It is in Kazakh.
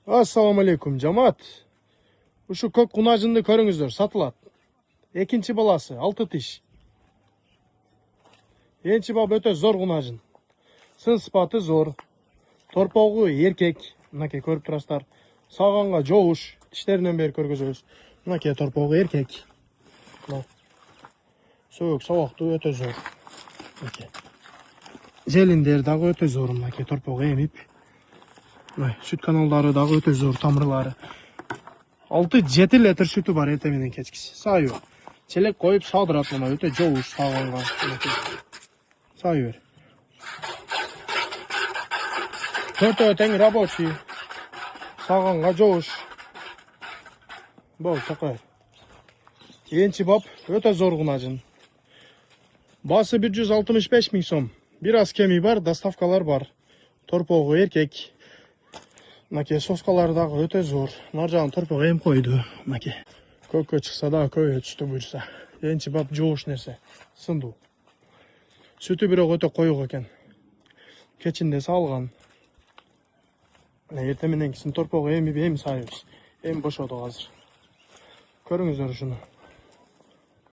Assalamu alaikum жамаат. Ушу көк кунажынды көрүңүздөр, сатылат. Экинчи баласы 6 тиш. Энчи бап өтө зор кунажын. Сын сыпаты зор. Торпогу эркек. Мынакей көрүп турасыздар. Саганга жооуш. Тиштеринен бери көргөзөбүз. Мынакей торпогу эркек. Сөөк собокту өтө зор. Мынакей. Желиндер дагы өтө зор. Мынакей торпогу эмип. Süt kanalları da öte zor, tamırları. 6-7 litre sütü var erteminin keçkisi. Sayıyor. Çelek koyup sağdırat buna öte çoğuş sağlangan. Sayıyor. Öten raboçi. Sağlanga çoğuş. Bol takar. Ençi bab öte zor gunacın. Bası 165 bin som. Biraz kemiği var, dastavkalar var. Torpoğu erkek. Мынакей соскалары дагы өтө зор. Нар жагын торпого эм койду. Мынакей. Көккө чыкса да көбөйө түштү буюрса. Энчи бап жооуш нерсе. Сындуу. Сүтү бирок өтө коюк экен. Кечинде салган. Эртең менен кийин торпого эми сайыбыз. Эми бошоду азыр. Көрүңүздөр ушуну.